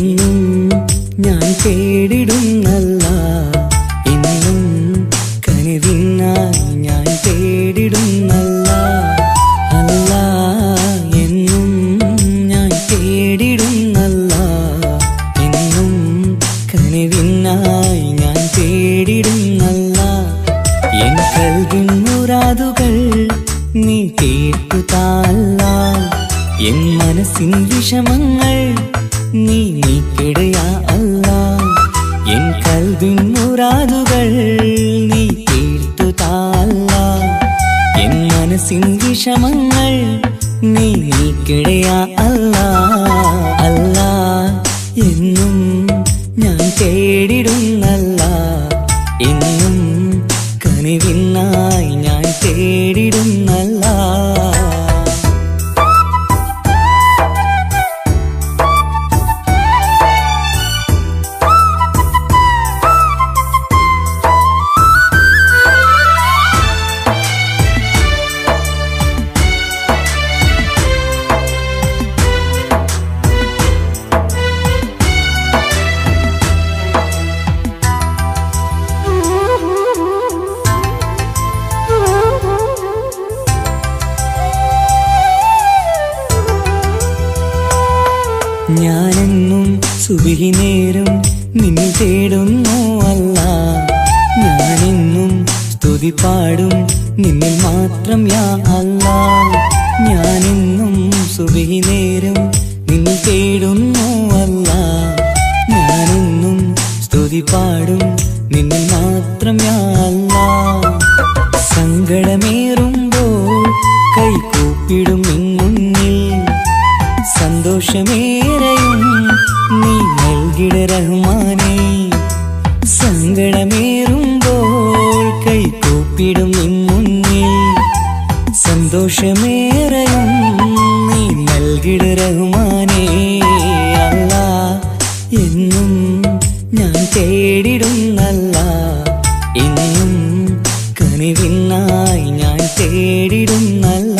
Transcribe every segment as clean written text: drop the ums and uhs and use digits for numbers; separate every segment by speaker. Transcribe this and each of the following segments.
Speaker 1: എന്നും ഞാൻ തേടിടുന്നല്ല, എന്നും കനിവിനായി ഞാൻ തേടിടുന്നല്ല. അല്ല, എന്നും ഞാൻ തേടിടുന്നല്ല, എന്നും കനിവിനായി ഞാൻ തേടിടുന്നല്ല. എൻ കൽവിൻ മുറാദുകൾ നീ കേട്ടു താല്ല, എൻ മനസ്സിൻ വിഷമങ്ങൾ നീ നീക്കിടയാ അല്ല. എൻ കൽവിൻ മുറാദുകൾ നീ കേട്ടു താല്ല, എൻ മനസ്സിൻ വിഷമങ്ങൾ നീ നീക്കിടയാ അല്ല. അല്ല, എന്നും ഞാൻ തേടിടുന്നല്ല, എന്നും കനിവിനായി ഞാൻ തേടിടുന്നല്ല. ഞാനെന്നും സുബഹി നേരം നിന്നെ തേടുന്നു അല്ല, ഞാനെന്നും സ്തുതി പാടും നിന്നിൽ മാത്രം യാ അല്ല. ഞാനെന്നും സുബഹി നേരം നിന്നെ തേടുന്നു അല്ല, ഞാനെന്നും സ്തുതി പാടും നിന്നിൽ മാത്രം യാ അല്ല. സങ്കടമേറുമ്പോൾ കൈകൂപ്പിടും നിൻ മുന്നിൽ, സന്തോഷമേറെയും നീ നൽകിട റഹ്മാനേ. സങ്കടമേറുമ്പോൾ കൈകൂപ്പിടും നിൻ മുന്നിൽ, സന്തോഷമേറെയും നീ നൽകിട റഹ്മാനേ. അല്ല, എന്നും ഞാൻ തേടിടുന്നല്ല, എന്നും കനിവിനായി ഞാൻ തേടിടുന്നല്ല.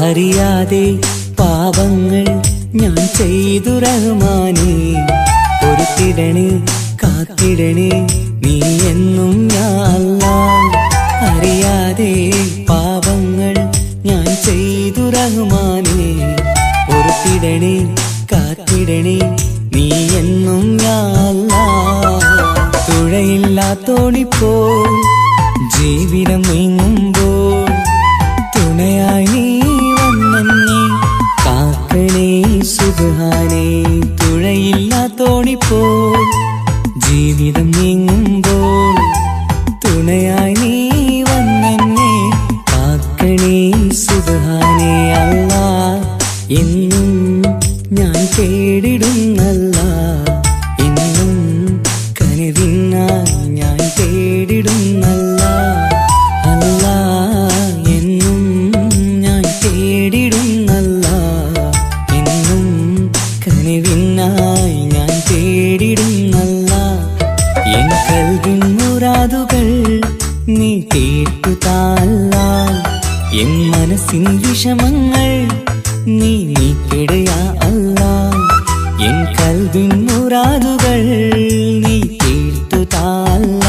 Speaker 1: അറിയാതെ പാപങ്ങൾ ഞാൻ ചെയ്തു റഹ്മാനേ, പൊറുത്തിടണേ കാത്തിടണേ നീ എന്നും യാ അല്ലാഹ്. അറിയാതെ പാപങ്ങൾ ഞാൻ ചെയ്തു റഹ്മാനേ, പൊറുത്തിടണേ കാത്തിടണേ നീ എന്നും യാ അല്ലാഹ്. തുഴയില്ലാത്തോണിപ്പോൾ ജീവിതം നീങ്ങുമ്പോൾ, തുണയായി നീ വന്നെന്നെ കാക്കണേ സുബ്ഹാനേ. തുഴയില്ലാത്തോണിപ്പോൾ ജീവിതം നീങ്ങുമ്പോൾ, തുണയായി നീ വന്നെന്നെ കാക്കണേ സുബ്ഹാനേ. അല്ല, എന്നും ഞാൻ തേടിടുന്നല്ല, എന്നും കനിവിനായി ഞാൻ തേടിടുന്നല്ല. അല്ല, എന്നും ഞാൻ തേടിടുന്നല്ല, എന്നും കനിവിനായി ഞാൻ തേടിടുന്നല്ല. എൻ കൽവിൻ മുറാദുകൾ നീ കേട്ടു താല്ല, എൻ മനസ്സിൻ വിഷമങ്ങൾ നീ നീക്കിടയാ അല്ല. എൻ കൽവിൻ മുറാദുകൾ നീ കേട്ടു താല്ല,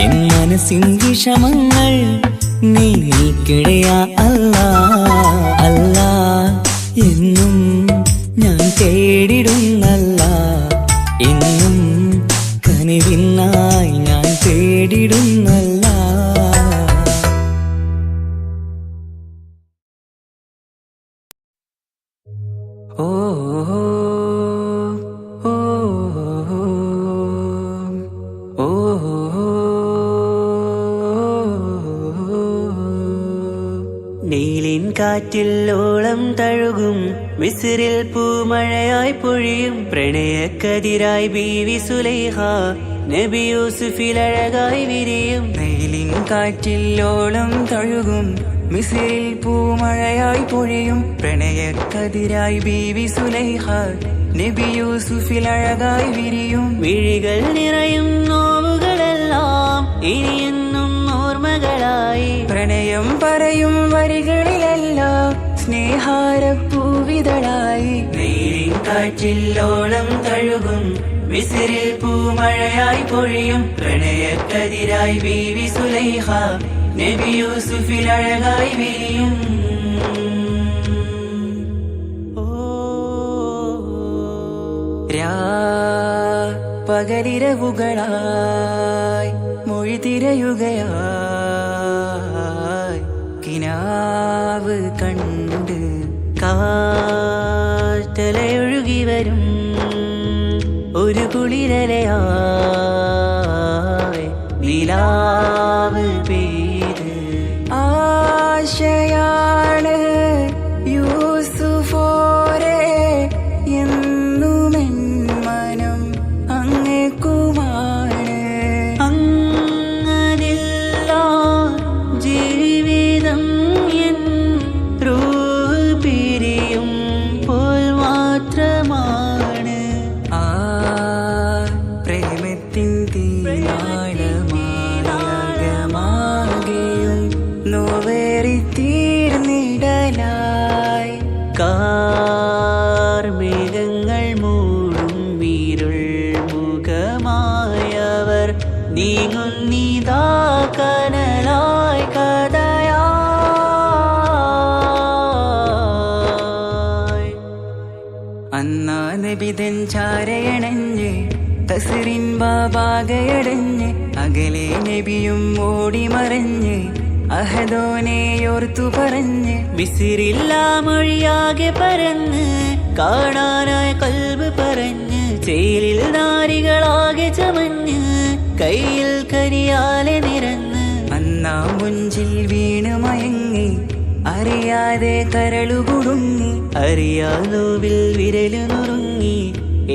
Speaker 1: എൻ മനസ്സിൻ വിഷമങ്ങൾ നീ നീക്കിടയാ അല്ല. അല്ല, എന്നും ഞാൻ തേടിടുന്നല്ല, എന്നും കനിവിനായി ഞാൻ തേടിടുന്നല്ല. ഓ ഓ ഓ ഓ കാറ്റിൽ ഓളം തഴുകും മിസ്രിൽ പൂമഴയായി പൊഴിയും പ്രണയക്കതിരായി ബീവി സുലൈഹ നബി യൂസുഫിൽ അഴകായി വിരിയും
Speaker 2: വെയിലിൻ കാറ്റിൽ ഓളം തഴുകും മിസ്രിൽ പൂമഴയായി പൊഴിയും പ്രണയക്കതിരായി ബീവി സുലൈഹ നബി യൂസുഫിൽ അഴകായി വിരിയും
Speaker 1: മിഴികൾ നിറയും നോവുകളെല്ലാം ഇനിയെന്നും ഓർമ്മകളായി
Speaker 2: പ്രണയം പറയും വരികളിലെല്ലാം സ്നേഹാരപ്പൂവിതളായി
Speaker 1: വെയിലിൻ കാറ്റിൽ ഓളം തഴുകും മിസ്രിൽ പൂമഴയായി പൊഴിയും പ്രണയക്കതിരായി ബീവി സുലൈഹ നബി യൂസുഫിൽ അഴകായി വിരിയും
Speaker 2: പകലിരവുകളായി മൊഴി തിരയുകയായി കിനാവ് കണ്ട്
Speaker 1: കാറ്റലയൊഴുകി വരും ഒരു കുളിരലയായി നിലാവ് പെയ്ത്
Speaker 2: ആശയാണ് യൂസുഫോരെ എന്നുമെൻ മനം അങ്ങേക്കുമാണ്
Speaker 1: അങ്ങനില്ല ജീവിതം എൻ റൂഹ് പിരിയും പോൽ മാത്രമാണ്
Speaker 2: ആ പ്രേമത്തിൻ തീരാളമാകെയും നോവേറി തീർന്നിടലായി
Speaker 1: കാർമേഘങ്ങൾ മൂടും വീരുൾ മുഖമായവർ നീങ്ങുന്നിതാ കനലായി കഥയായി
Speaker 2: അന്നാ നബിതൻ ചാരയണഞ്ഞ് തസ്റിൻ ബാബാകയടഞ്ഞ് അകലെ നബിയും ഓടി മറഞ്ഞ് അഹദോനെയോർത്തു പറഞ്ഞ്
Speaker 1: മിസിറില്ല മൊഴിയാകെ പരന്ന് കാണാനായി കൽബ് പറഞ്ഞ് ചേലിൽ നാരികളാകെ ചമഞ്ഞ് കയ്യിൽ കരിയാലെ നിരന്ന്
Speaker 2: അന്നാ മുഞ്ചിൽ വീണ് മയങ്ങി അറിയാതെ കരളുകുടുങ്ങി
Speaker 1: അറിയാലോവിൽ വിരലു നുറുങ്ങി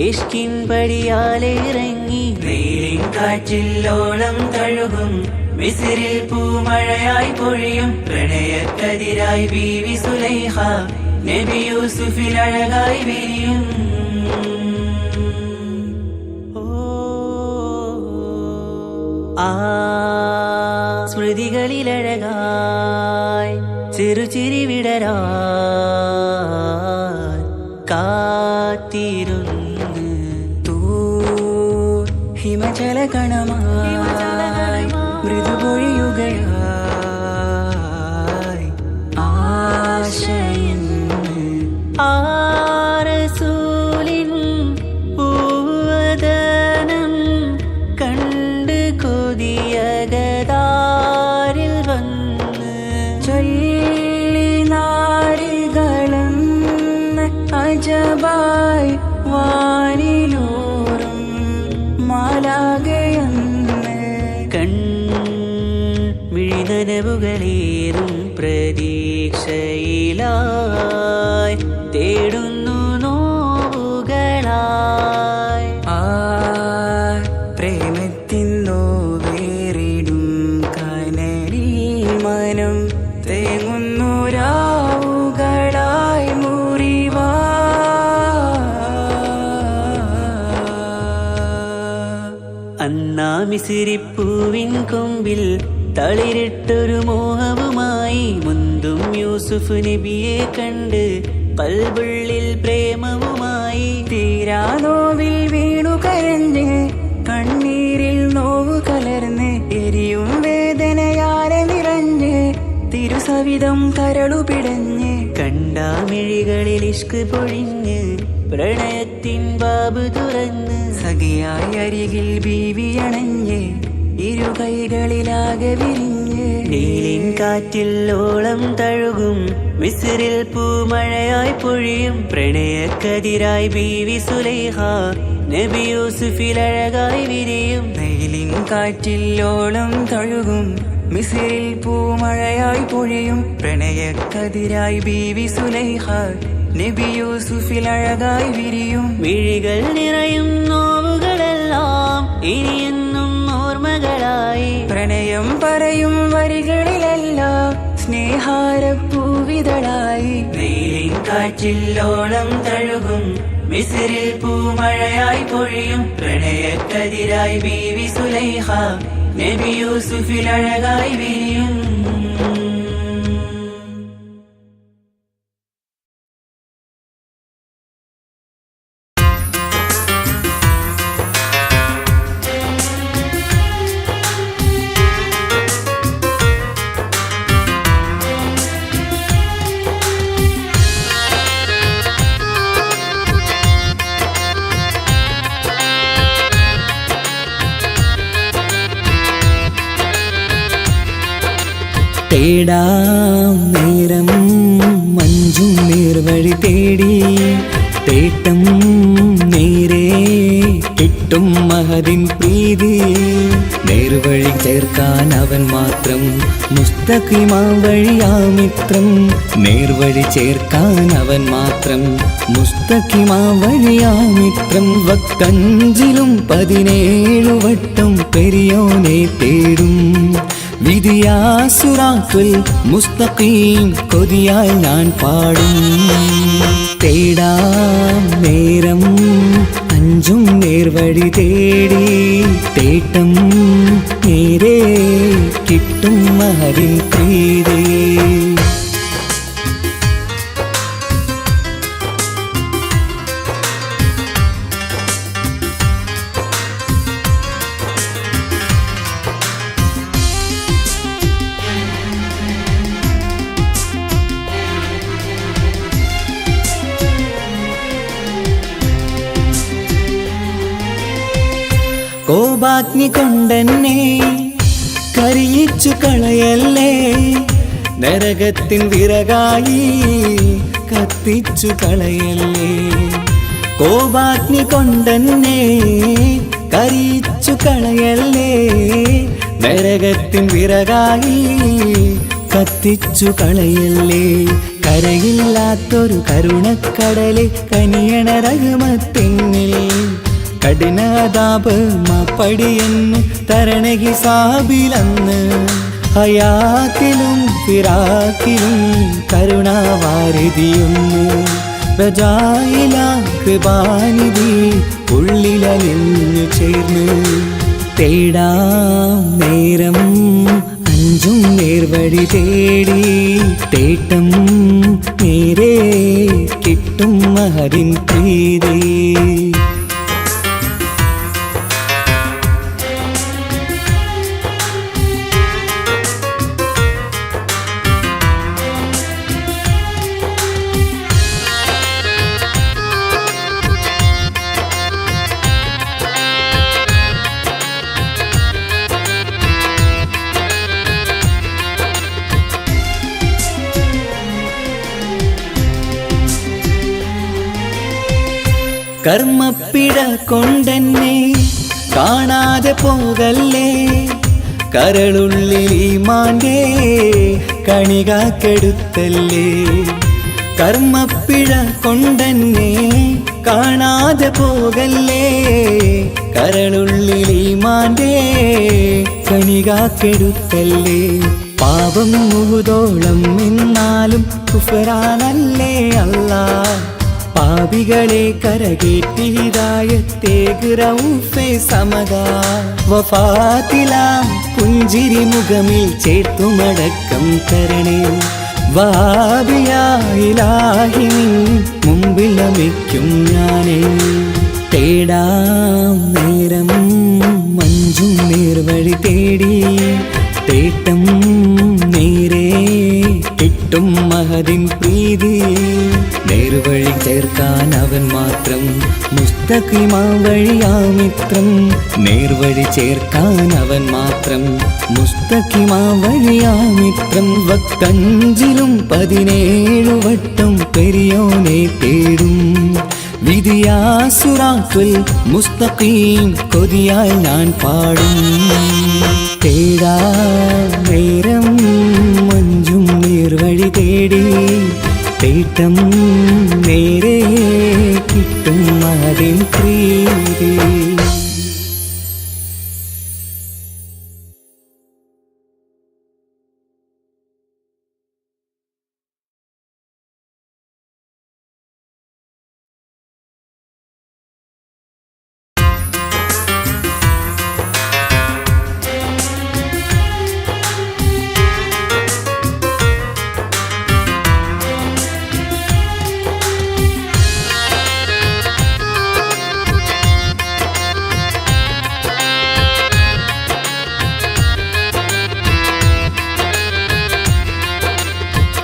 Speaker 1: ഇഷ്കിൻ പടിയാലെ ഇറങ്ങി വെയിലിൻ കാറ്റിൽ ഓളം തഴുകും മിസ്രിൽ പൂമഴയായി പൊഴിയും പ്രണയക്കതിരായി ബീവി സുലൈഹ നബി യൂസുഫിൽ അഴകായി വിരിയും ആ സ്മൃതികളിലഴകായി ചെറുചിരി വിടരാ കാത്തിരുന്ന്
Speaker 2: ഹിമജല കണമായി മൃദുപൊഴിയുകയായി ആശയിൻ
Speaker 1: ആരസൂലിൻ പൂവദനം കണ്ട് കൊതിയകതാരിൽ വന്ന്
Speaker 2: ചൊല്ലി നാരികളെന്ന് അജബായി വാനിലൂറും മാലാകയെന്ന്
Speaker 1: മിഴിനനവുകളേറും പ്രതീക്ഷയിലായി തേടുന്നു നോവുകളായി
Speaker 2: ആ പ്രേമത്തിൻ നോവേറിടും കനലിൽ മനം തേങ്ങുന്നു രാവുകളായി മുറിവാ
Speaker 1: അന്നാ മിസിരിപ്പൂവിൻ കൊമ്പിൽ തളിരിട്ടൊരു മോഹവുമായി മുന്തും യൂസുഫ് നബിയെ കണ്ട് കൽബുള്ളിൽ പ്രേമവുമായി
Speaker 2: തീരാ നോവിൽ വീണു കരഞ്ഞ് കണ്ണീരിൽ നോവ് കലർന്ന് എരിയും വേദനയാലെ നിറഞ്ഞ് തിരുസവിധം കരളു പിടഞ്ഞ്
Speaker 1: കണ്ടാമിഴികളിൽ ഇഷ്ക് പൊഴിഞ്ഞ് പ്രണയത്തിൻ ബാബ് തുറന്ന്
Speaker 2: സഖിയായി അരികിൽ ബീവി അണഞ്ഞ് ഇരു കൈകളിലാകെ വിരിഞ്ഞ്
Speaker 1: നീലിൻ കാറ്റിൽ ഓളം തഴുകും മിസ്രിൽ പൂമഴയായി പൊഴിയും പ്രണയക്കതിരായി ബീവി സുലൈഹ നബി യൂസുഫിൽ അഴകായി വിരിയും
Speaker 2: വെയിലിൻ കാറ്റിൽ ഓളം തഴുകും മിസ്രിൽ പൂമഴയായി പൊഴിയും പ്രണയക്കതിരായി ബീവി സുലൈഹ നബി യൂസുഫിൽ അഴകായി വിരിയും
Speaker 1: മിഴികൾ നിറയും നോവുകളെല്ലാം ഇനിയെന്നും ഓർമ്മകളായി
Speaker 2: പ്രണയം പറയും വരികളിലെല്ലാം സ്നേഹാരപ്പൂവിതളായി
Speaker 1: വെയിലിൻ കാറ്റില്ലോളം തഴുകും മിസ്രിൽ പൂമഴയായി പൊഴിയും പ്രണയക്കതിരായി ബീവി സുലൈഹ നബി യൂസുഫിൽ അഴകായി വിരിയും
Speaker 2: തേടാം നേരം മഞ്ചും നേർവഴി തേടി തേട്ടം നേരെ കിട്ടും മഹദിൻ പ്രീതി നേർവഴി ചേർക്കാൻ അവൻ മാത്രം മുസ്തഖിമാ വഴിയാമിത്രം നേർവഴി ചേർക്കാൻ അവൻ മാത്രം മുസ്തഖിമാ വഴിയാമിത്രം വക്കഞ്ചിലും 17 വട്ടം പെരിയോനെ തേടും വിധിയാസുറാത്തുൽ മുസ്തഖീം കൊതിയാൽ ഞാൻ പാടും തേടാം നേരം അഞ്ചും നേർവഴി തേടി തേട്ടം നേരെ കിട്ടും മഹദിൻ പ്രീതി കോപാഗ്നി കൊണ്ടെന്നെ കരിയിച്ചു കളയല്ലേ നരകത്തിൻ വിറകായി കത്തിച്ചു കളയല്ലേ കോപാഗ്നി കൊണ്ടെന്നെ കരിയിച്ചു കളയല്ലേ നരകത്തിൻ വിറകായി കത്തിച്ചു കളയല്ലേ കരയില്ലാത്തൊരു കരുണക്കടലെ കനിയണ റഹ്മത്തിന്നിൽ കഠിനതാപ് മാപ്പടിയെന്ന് തരണ ഹിസാബിലന്ന് ഹയാത്തിലും ഫിറാക്കിലും കരുണാവാരിതിയൊന്ന് പ്രജായില കൃപാനിധി ഉള്ളിലലിഞ്ഞു ചേർന്ന് തേടാം നേരം അഞ്ചും നേർവഴി തേടി തേട്ടം നേരെ കിട്ടും മഹദിൻ പ്രീതി കർമ്മപ്പിട കൊണ്ടെന്നെ കാണാതെ പോകല്ലേ കരളുള്ളിൽ ഈമാന്റെ കണികാക്കെടുത്തല്ലേ കർമ്മപ്പിഴ കൊണ്ടെന്നെ കാണാതെ പോകല്ലേ കരളുള്ളിൽ ഈമാന്റെ കണികാക്കെടുത്തല്ലേ പാപം മുഹുദോളം എന്നാലും കുഫറാനല്ലേ അല്ലാ പാപികളെ കരകേറ്റി ഹിദായത്തേക് റഊഫേ സമദാ വഫാത്തിലാം പുഞ്ചിരി മുഖമിൽ ചേർത്തുമടക്കം തരണേ വഹാബിയായിലാഹി മുമ്പിൽ നമിക്കും ഞാനേ തേടാം നേരം മഞ്ചും നേർവഴി തേടി തേട്ടം നേരെ കിട്ടും മഹദിൻ പ്രീതി നേർവഴി ചേർക്കാൻ അവൻ മാത്രം മുസ്തഖിമാ വഴിയാമിത്രം നേർവഴി ചേർക്കാൻ അവൻ മാത്രം മുസ്തഖിമാ വഴിയാമിത്രം വക്കഞ്ചിലും 17 വട്ടം പെരിയോനെ തേടും വിധിയാസുറാത്തുൽ മുസ്തഖീം കൊതിയാൽ ഞാൻ പാടും തേടാ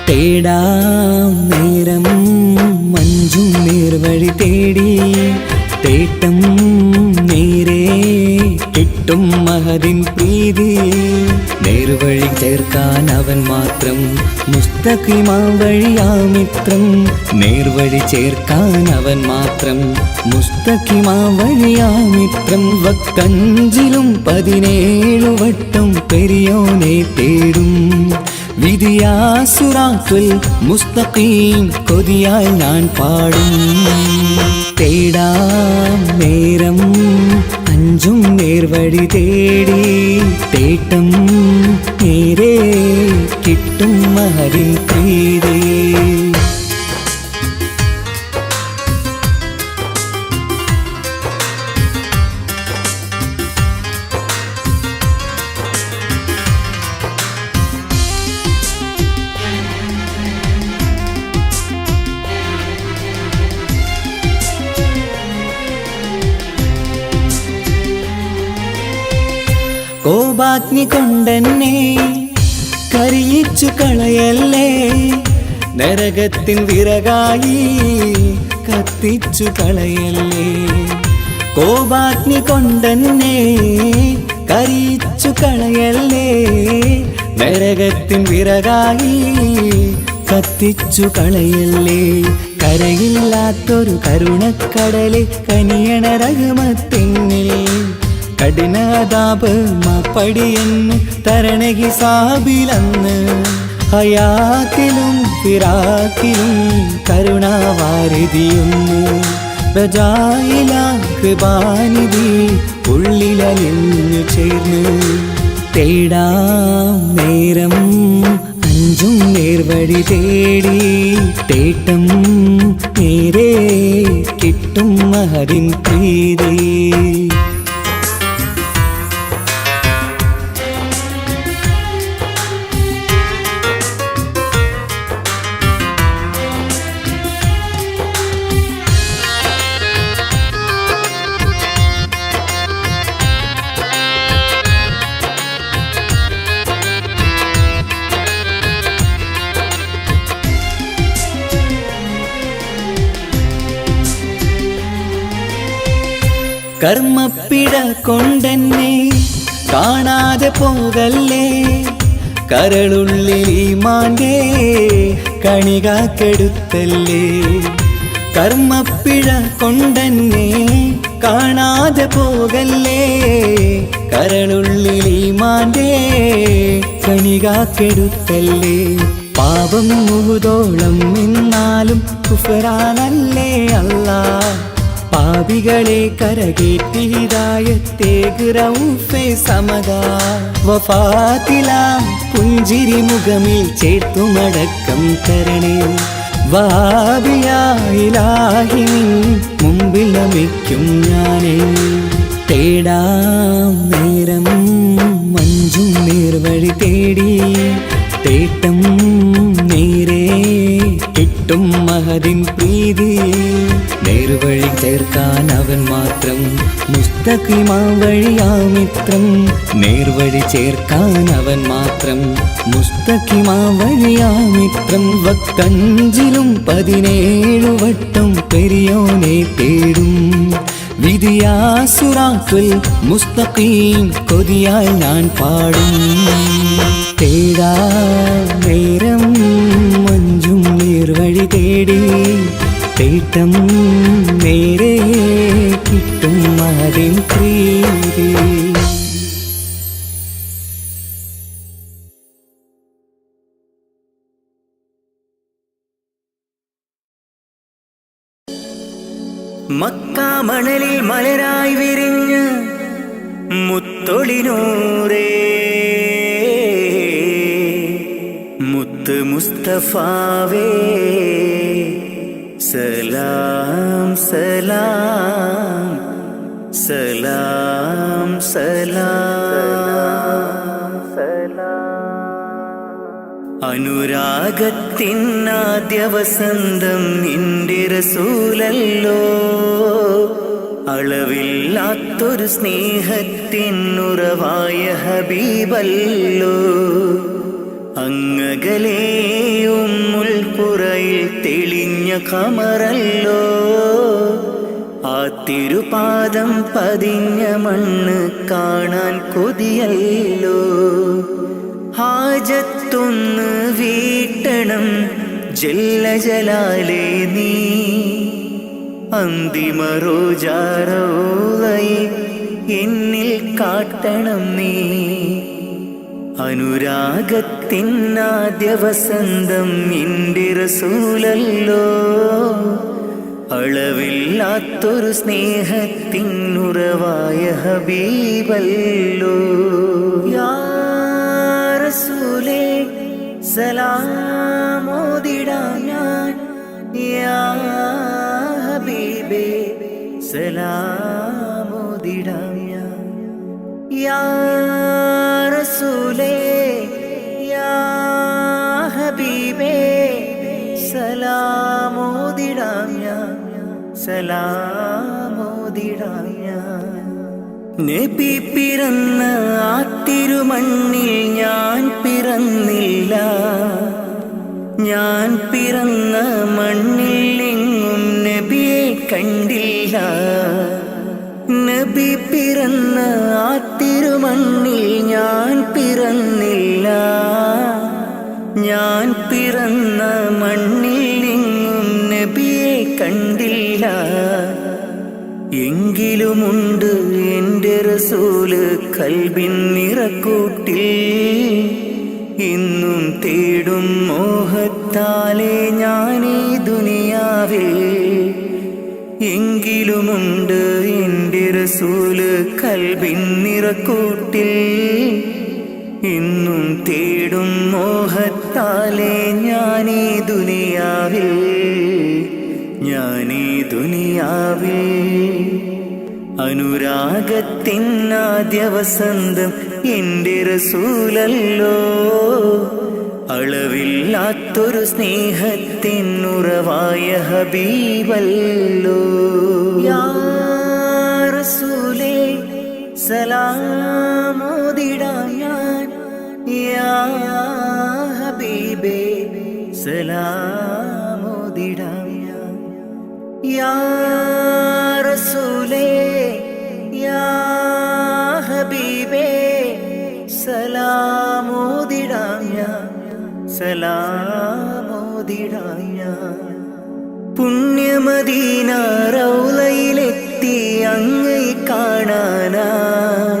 Speaker 2: തേടാം നേരം മഞ്ചും നേർവഴി തേടി തേട്ടം നേരെ കിട്ടും മഹദിൻ പ്രീതി നേർവഴി ചേർക്കാൻ അവൻ മാത്രം മുസ്തഖിമാ വഴിയാ മിത്രം നേർവഴി ചേർക്കാൻ അവൻ മാത്രം മുസ്തഖിമാ വഴിയാ മിത്രം വക്കഞ്ചിലും 17 വട്ടം പെരിയോനെ തേടും വിധിയാ സിറാത്തുൽ മുസ്തഖീം കൊതിയാൽ ഞാൻ പാടും തേടാം നേരം അഞ്ചും നേർവഴി തേടി തേട്ടം നേരെ കിട്ടും മഹദിൻ പ്രീതി കോപാഗ്നി കൊണ്ടെന്നെ കരിയിച്ചു കളയല്ലേ നരകത്തിൻ വിറകായി കത്തിച്ചു കളയല്ലേ കോപാഗ്നി കൊണ്ടെന്നെ കരിയിച്ചു കളയല്ലേ നരകത്തിൻ വിറകായി കത്തിച്ചു കളയല്ലേ കരയില്ലാത്തൊരു കരുണക്കടലെ കനിയണ റഹ്മത്തിന്നിൽ കഠിനതാപ് മാപ്പടിയെന്ന് തരണ ഹിസാബിലന്ന് ഹയാത്തിലും ഫിറാക്കിലും കരുണാവാരിതിയൊന്ന് പ്രജായിലാകൃപാനിധി ഉള്ളിലലിഞ്ഞു ചേർന്ന് തേടാം നേരം അഞ്ചും നേർവഴി തേടി തേട്ടം നേരെ കിട്ടും മഹദിൻ പ്രീതി കർമ്മപ്പിട കൊണ്ടെന്നെ കാണാതെ പോകല്ലേ കരളുള്ളിൽ ഈമാന്റെ കണികാക്കെടുത്തല്ലേ കർമ്മപ്പിഴ കൊണ്ടെന്നെ കാണാതെ പോകല്ലേ കരളുള്ളിൽ ഈമാന്റെ കണികാക്കെടുത്തല്ലേ പാപം മുഹുദോളം എന്നാലും കുഫ്റാനല്ലേ അല്ലാഹ് പാപികളെ കരകേറ്റി ഹിദായത്തേക് റഊഫേ സമദാ വഫാത്തിലാം പുഞ്ചിരി മുഖമിൽ ചേർത്തുമടക്കം തരണേ വഹാബിയായിലാഹി മുമ്പിൽ നമിക്കും ഞാനേ തേടാം നേരം മഞ്ചും നേർവഴി തേടി തേട്ടം നേരെ കിട്ടും മഹദിൻ പ്രീതി നേർവഴി ചേർക്കാൻ അവൻ മാത്രം മുസ്തഖിമാ വഴിയാ മിത്രം നേർവഴി ചേർക്കാൻ അവൻ മാത്രം മുസ്തഖിമാ വഴിയാ മിത്രം വക്കഞ്ചിലും 17 വട്ടം പെരിയോനെ തേടും വിധിയാ സിറാത്തുൽ മുസ്തഖീം കൊതിയാൽ ഞാൻ പാടും തേടാ നേരം മഞ്ചും നേർവഴി തേടി തേട്ടം നേരെ കിട്ടും മഹദിൻ പ്രീതി
Speaker 1: മക്കാമണലിൽ മലരായി വിരിഞ്ഞ മുത്തൊളിനൂറേ മുത്ത് മുസ്തഫാവേ സലാം സലാം സലാം സലാം അനുരാഗത്തിനാദ്യ വസന്തം നിന്റെ റസൂലല്ലോ അളവില്ലാത്തൊരു സ്നേഹത്തിനുറവായ ഹബീബല്ലോ അങ്ങകലേ ഉമ്മുൽ ഖുറയിൽ തെളിഞ്ഞ ഖമറല്ലോ, ആ തിരുപാദം പതിഞ്ഞ മണ്ണ് കാണാൻ കൊതിയല്ലോ. ഹാജത്തൊന്ന് വീട്ടണം ജല്ല ജലാലേ നീ, അന്തിമ റോജാറൗളയിൽ എന്നിൽ കാട്ടണം നീ. അനുരാഗത്തിനാദ്യ വസന്തം നിന്റെ റസൂലല്ലോ, അളവില്ലാത്തൊരു സ്നേഹത്തിനുറവായ ഹബീബല്ലോ. യാ റസൂലേ സലാമോദിടാം ഞാൻ, യാ ഹബീബേ സലാമോദിടാം ഞാൻ. യാ റസൂലേ യാ ഹബീബേ സലാമോദിടാം ഞാൻ, സലാമോദിടാം ഞാൻ. നബി പിറന്ന ആ തിരുമണ്ണിൽ ഞാൻ പിറന്നില്ല, ഞാൻ പിറന്ന മണ്ണിൽ എങ്ങും നബിയെ കണ്ടില്ല. നബി പിറന്ന ആ തിരുമണ്ണിൽ ഞാൻ പിറന്നില്ല, ഞാൻ പിറന്ന മണ്ണിൽ എങ്ങും നബിയെ കണ്ടില്ല. എങ്കിലുമുണ്ട് എൻ്റെ റസൂല് കൽബിൻ നിറക്കൂട്ടിൽ, ഇന്നും തേടും മോഹത്താലേ ഞാനീ ദുനിയാവിൽ. എങ്കിലുമുണ്ട് എൻ്റെ റസൂല് കൽബിൻ നിറക്കൂട്ടിൽ, ഇന്നും തേടും മോഹത്താലേ ഞാനീ ദുനിയാവിൽ, ഞാനീ ദുനിയാവിൽ. അനുരാഗത്തിനാദ്യ വസന്തം എൻ്റെ റസൂലല്ലോ, അളവില്ലാത്തൊരു സ്നേഹത്തിനുറവായ ഹബീബല്ലോ. യാ റസൂലേ സലാമോദിടാം ഞാൻ, യാ ഹബീബേ സലാമോദിടാം ഞാൻ. യാ റസൂലേ യാ ഹബീബേ സലാമോദിടാം ഞാൻ, സലാമോദിടാം ഞാൻ. പുണ്യമദീന റൗളയിലെത്തി അങ്ങയെ കാണാനായി,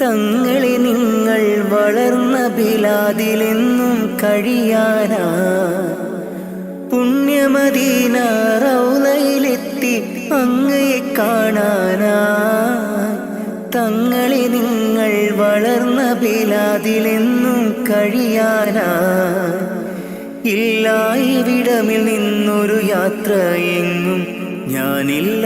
Speaker 1: തങ്ങളെ നിങ്ങൾ വളർന്ന ബിലാദിലെന്നും കഴിയാനായി. പുണ്യമദീന റൗളയിലെത്തി അങ്ങയെ കാണാനായി, തങ്ങളെ നിങ്ങൾ വളർന്ന ബിലാദിലെന്നും കഴിയാനായി. ഇല്ല ഇവിടമിൽ നിന്നൊരു യാത്ര എങ്ങും ഞാനില്ല,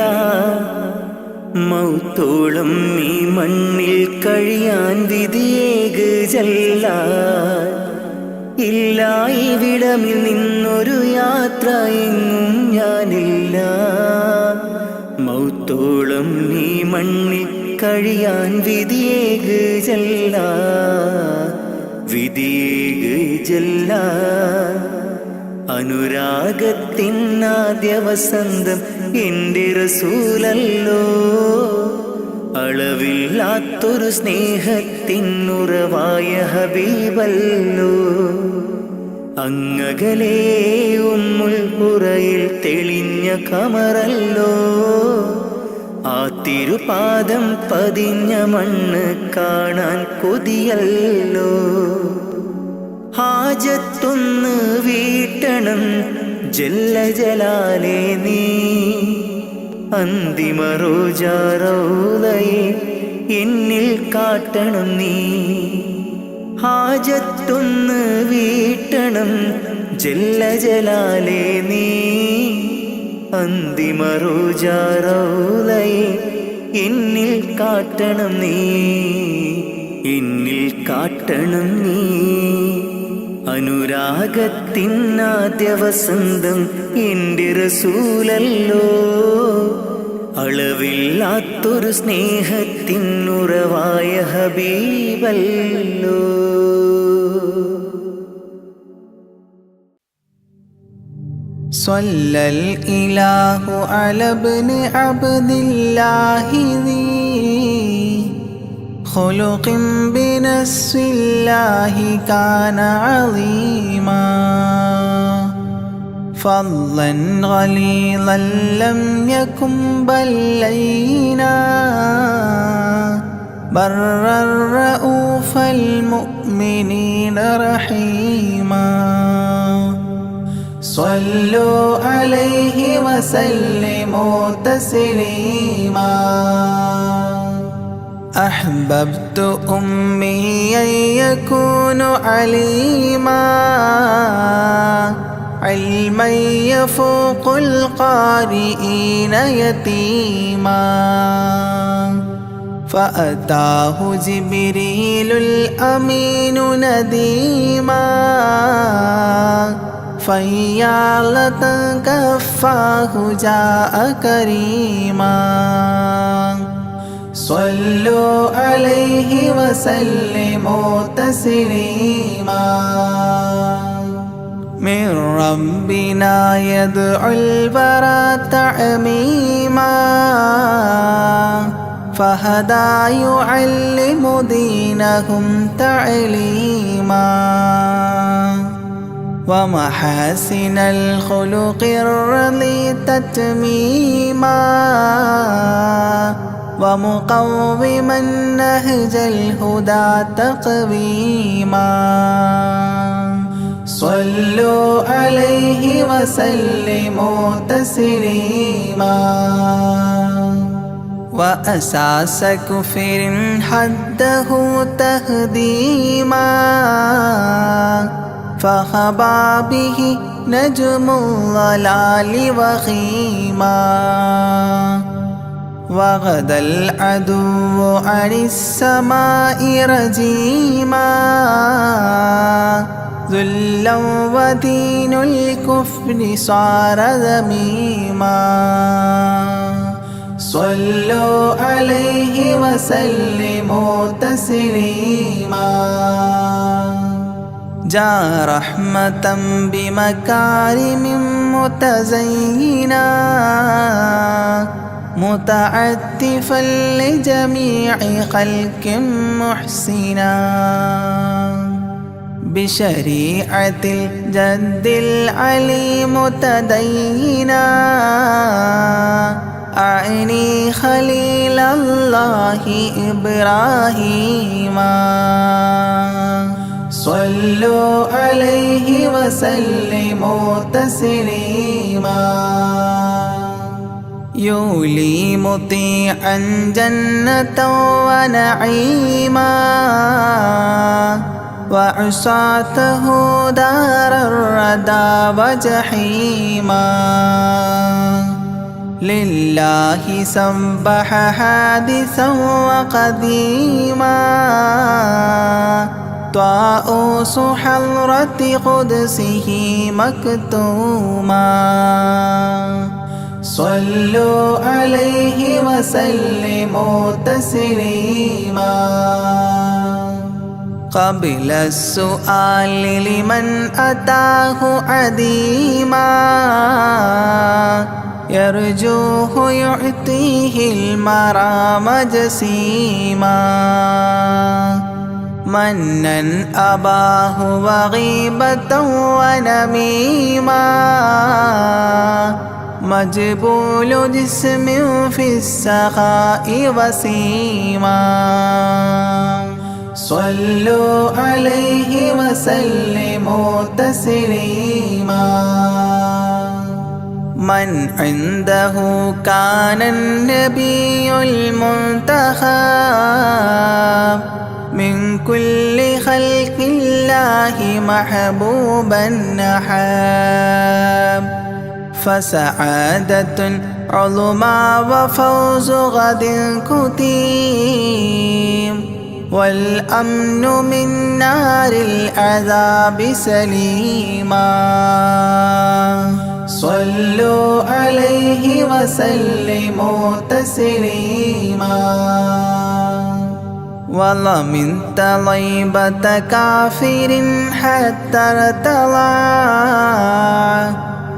Speaker 1: മൗത്തോളം ഈ മണ്ണിൽ കഴിയാൻ വിധിയേക് ജല്ല. ഇല്ല ഇവിടമിൽ നിന്നൊരു യാത്ര എങ്ങും ഞാനില്ല, മൗത്തോളം ഈ മണ്ണിൽ കഴിയാൻ വിധിയേക് ജല്ല, വിധിയേക് ജല്ല. അനുരാഗത്തിനാദ്യ വസന്തം എൻ്റെ റസൂലല്ലോ, അളവില്ലാത്തൊരു സ്നേഹത്തിനുറവായ ഹബീബല്ലോ. അങ്ങകലേ ഉമ്മുൽ ഖുറയിൽ തെളിഞ്ഞ ഖമറല്ലോ, ആ തിരുപാദം പതിഞ്ഞ മണ്ണ് കാണാൻ കൊതിയല്ലോ. ഹാജത്തൊന്ന് വീട്ടണം ജല്ല ജലാലേ നീ, അന്തിമ റോജാറൗളയിൽ എന്നിൽ കാട്ടണം നീ. ഹാജത്തൊന്ന് വീട്ടണം ജല്ല ജലാലേ നീ, അന്തിമ റോജാറൗളയിൽ എന്നിൽ കാട്ടണം നീ, എന്നിൽ കാട്ടണം നീ. അനുരാഗത്തിനാദ്യ വസന്തം എൻ്റെ റസൂലല്ലോ, അളവില്ലാത്തൊരു സ്നേഹത്തിനുറവായ ഹബീബല്ലോ.
Speaker 3: صلى الإله على ابن عبد الله ذي خلق بنص الله كان عظيما فضلا غليظا لم يكن بل لينا برا رؤوف المؤمنين رحيما صلوا عليه وسلموا تسليما أحببت أمي يكون عليما علما يفوق القارئين يتيما فأتاه جبريل الأمين نديما فيالة كفاه جاء كريما صلوا عليه وسلموا تسليما من ربنا يدعو البرى تعميما فهدى يعلم دينهم تعليما ومحاسن الخلق الرضي تتميما ومقوما نهج الهدى تقويما صلوا عليه وسلموا تسليما وأساس كفر حده تهديما فخبا به نجم الضلال وخيما وغدا العدو عن السماء رجيما ذلا ودين الكفر صار ذميما صلوا عليه وسلموا تسليما جاء رحمة بمكارم متزينا متعتفا لجميع خلق محسنا بشريعة الجد العلي متدينا أعني خليل الله إبراهيم صلوا عليه وسلموا تسليما يولي مطيعا جنة ونعيما وعصاته دار الردى وجحيما لله سبح حادثا وقديما طاؤوس حضرة قدسه مكتوما صلوا عليه وسلموا تسليما قبل السؤال لمن أتاه عديما يرجوه يعطيه المرام جسيما منا أباه وغيبة ونميما مجبول جسم في السخاء وسيما صلوا عليه وسلموا تسليما من عنده كان النبي المنتخب من كل خلق الله محبوبا نحاب فسعادة عظمى وفوز غد كتيم والأمن من نار العذاب سليما صلوا عليه وسلموا تسليما ومن طيبة كافر حتى ارتضى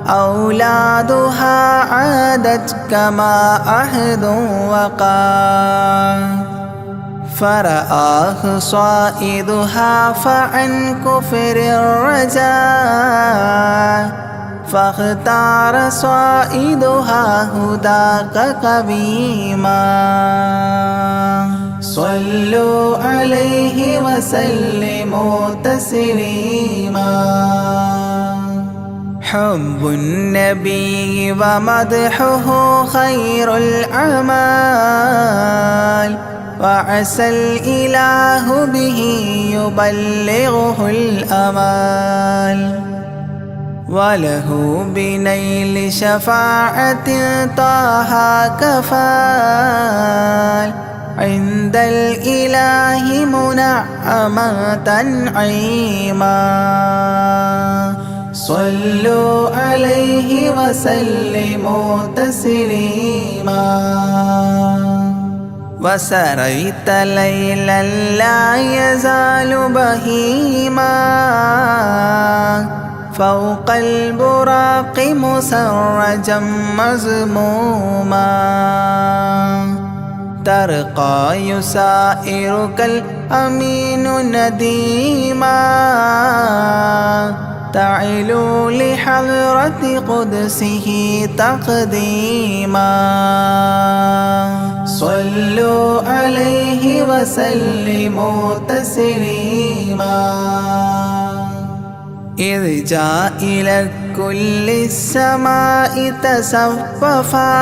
Speaker 3: أولادها عادت كما أحد وقع فرآه صائدها فعن كفر الرجاء فاختار صائدها هداك قويما صلوا عليه وسلموا تسليما حب النبي ومدحه خير الأعمال وعسى الإله به يبلغه الأمال وله بنيل شفاعة طه كفال عند الإله منعما تنعيما صلوا عليه وسلموا تسليما وسريت ليلا لا يزال بهيما فوق البراق مسرجا مزموما ترقى يسائرك الأمين نديما تعلو لحضرة قدسه تقديما صلوا عليه وسلموا تسليما إذ جاء إلى كل السماء تصففا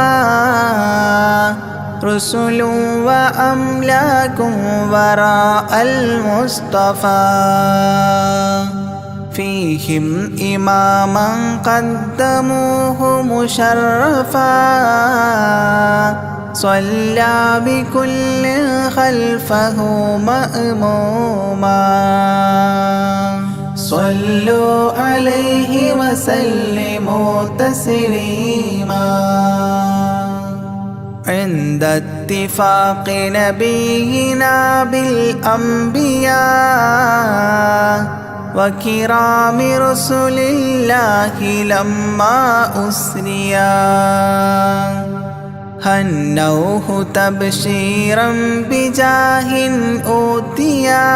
Speaker 3: رسل وأملاك وراء المصطفى فيهم إماما قدموه مشرفا صلى بكل خلفه مأموما صلوا عليه وسلموا تسليما عند اتفاق نبينا بالأنبياء وكرام رسل الله لما أسريا هنوه تبشيرا بجاه أوتيا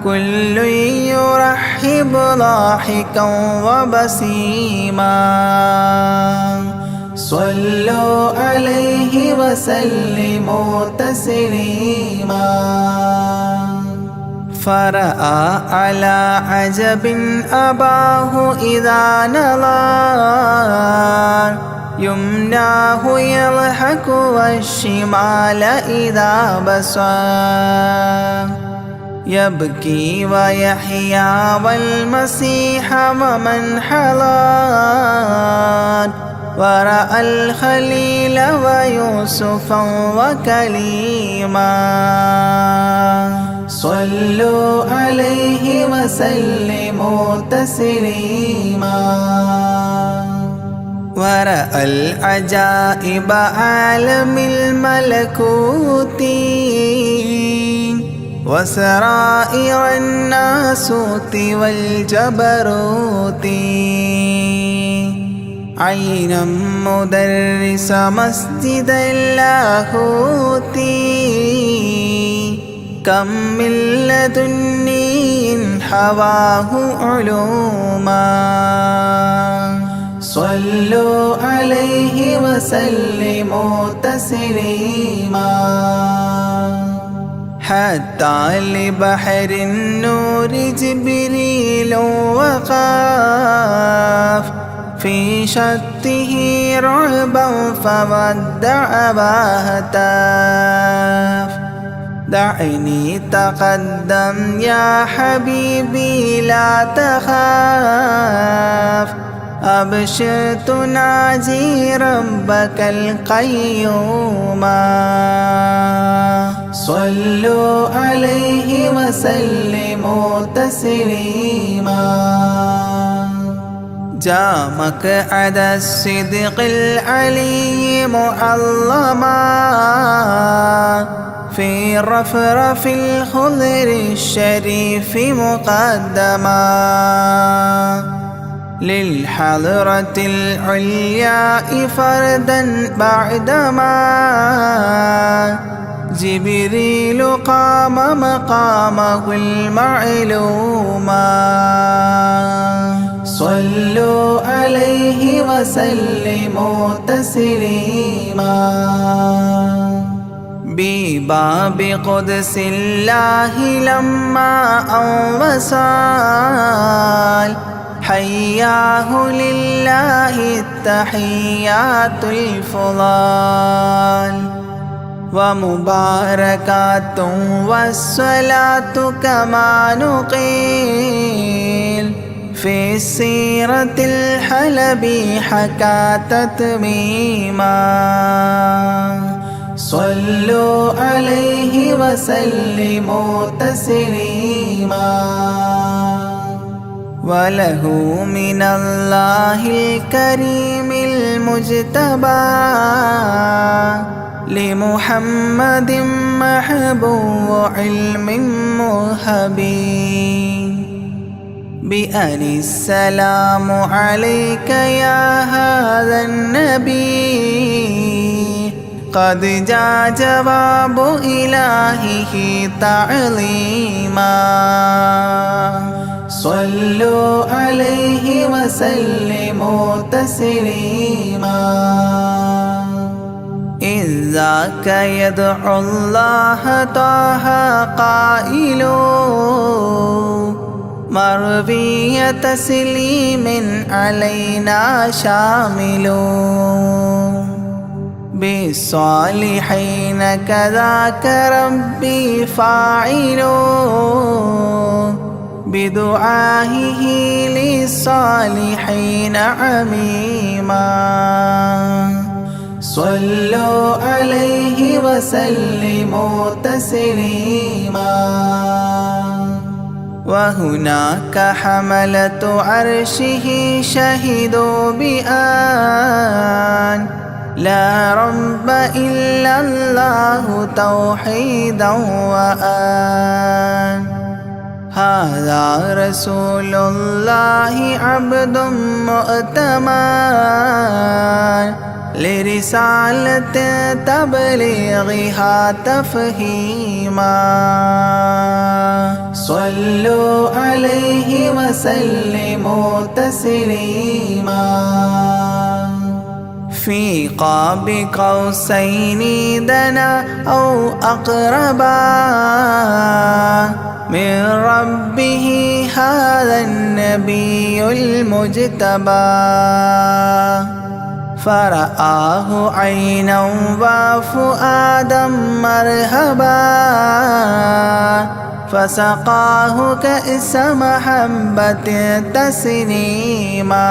Speaker 3: كل يرحب ضاحكا وبسيما صلوا عليه وسلموا تسليما فرأى على عجب أباه إذا نظر يمناه يضحك والشمال إذا بصر يبكي ويحيى والمسيح ومن حضر ورأى الخليل ويوسفا وكليما صلوا عليه وسلموا تسليما ورأى العجائب عالم الملكوت وسرائر الناسوت والجبروت عينا مدرس مسجد اللاهوت كم من لدني حواه علوما صلوا عليه وسلموا تسليما حتى لبحر النور جبريل وقاف في شته رعبا فودع وهتاف دعني تقدم يا حبيبي لا تخاف أبشر تناجي ربك القيوم صلوا عليه وسلموا تسليما جامك عدا الصدق العلي معظما في رفرف الخضر الشريف مقدما للحضرة العليا فردا بعدما جبريل قام مقامه المعلوما صلوا عليه وسلموا تسليما بباب قدس الله لما وصال حياه لله التحيات الفضال ومباركات والصلاة كما نقيل في السيرة الحلبي حكى تتميما صلوا عليه وسلموا تسليما وله من الله الكريم المجتبى لمحمد محبوب علم مهبي بأن السلام عليك يا هذا النبي قد جاء جواب إلهه تعظيما صلوا عليه وسلموا تسليما إذ ذاك يدعو الله طه قائل مروي تسليم علينا شامل بالصالحين كذاك ربي فاعل بدعائه للصالحين عميما صلوا عليه وسلموا تسليما وهناك حملة عرشه شهدوا بأن لا رب إلا الله توحيدا وأن هذا رسول الله عبد مؤتمن لرسالة تبليغها تفهيما صلوا عليه وسلموا تسليما في قاب قوسين دنا أو أقربا من ربه هذا النبي المجتبى فرآه عينا وفؤادا مرهبا فسقاه كأس محبة تسنيما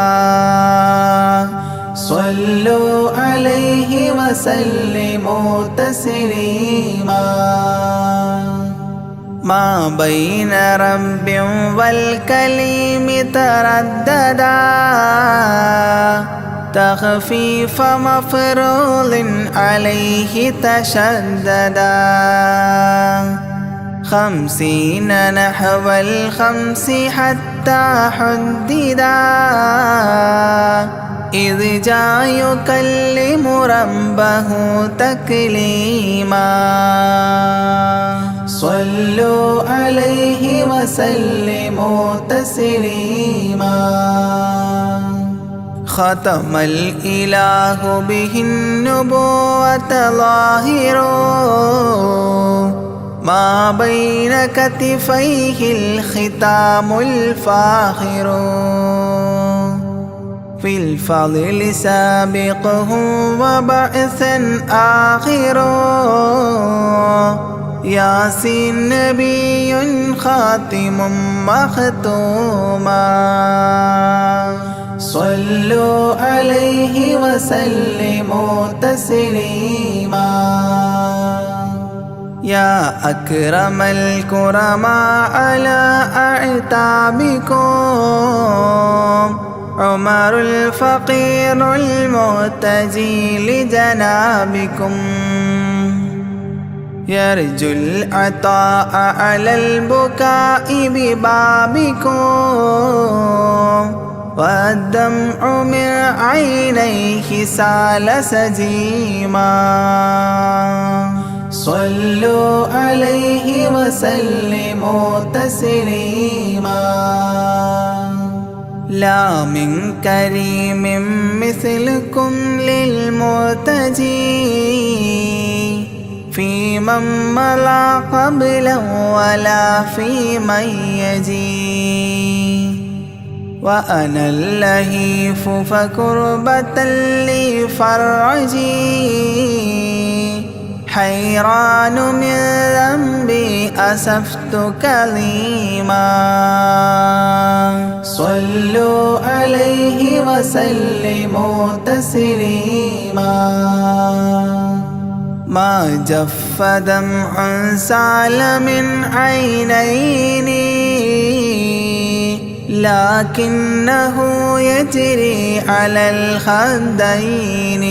Speaker 3: صلوا عليه وسلموا تسليما ما بين رب والكليم ترددا تخفيف مفروض عليه تشددا 50 نحو الخمس حتى حددا إذ جاء يكلم ربه تكليما صلوا عليه وسلموا تسليما ختم الإله به النبوة ظاهر ما بين كتفيه الختام الفاخر في الفضل سابقه وبعثا آخر ياسين نبي خاتم مختوما صلوا عليه وسلموا تسليما يا أكرم الكرماء على أعتابكم عمر الفقير المرتجي لجنابكم يرجو العطاء على البكاء ببابكم والدمع من عينيه سال سجيما صلوا عليه وسلموا تسليما لا من كريم مثلكم للمرتجي في من مضى قبلا ولا في من يجي وأنا اللهيف فكربة لي فرجي حيران من ذنبي أسفت كظيما صلوا عليه وسلموا تسليما ما جف دمع سال من عينيني لكنه يجري على الخدين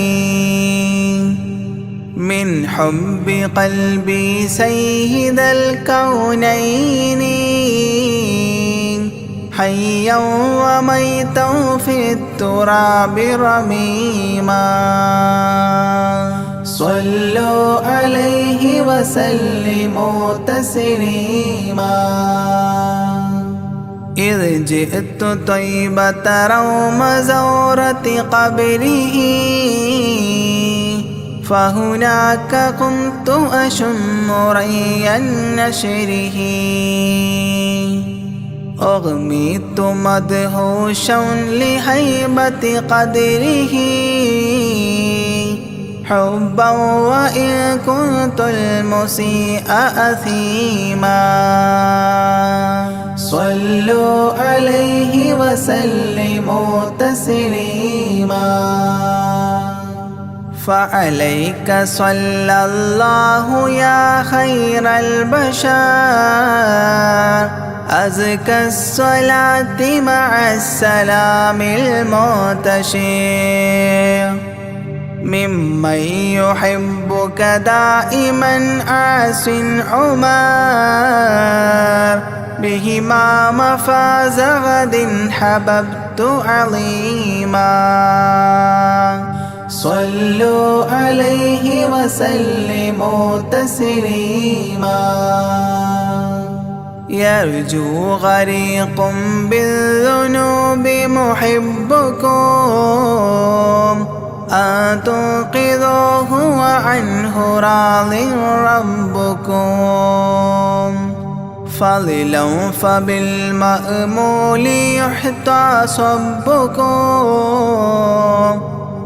Speaker 3: من حب قلبي سيد الكونين حيا وميتا في التراب رميما صلوا عليه وسلموا تسليما إذ جئت طيبة روم زورة قبره فهناك كنت أشم ري نشره أغميت مدهوشا لهيبة قدره حبا وإن كنت المسيء أثيما صلوا عليه وسلموا تسليما فعليك صلى الله يا خير البشر أزكى الصلاة مع السلام المنتشر ممن يحبك دائما عاص عمر بهما مفاز غد حببت عظيما صلوا عليه وسلموا تسليما يرجو غريق بالذنوب محبكم أن تنقذوه وعنه راض ربكم فضلا فبالمأمول يحتى صبكم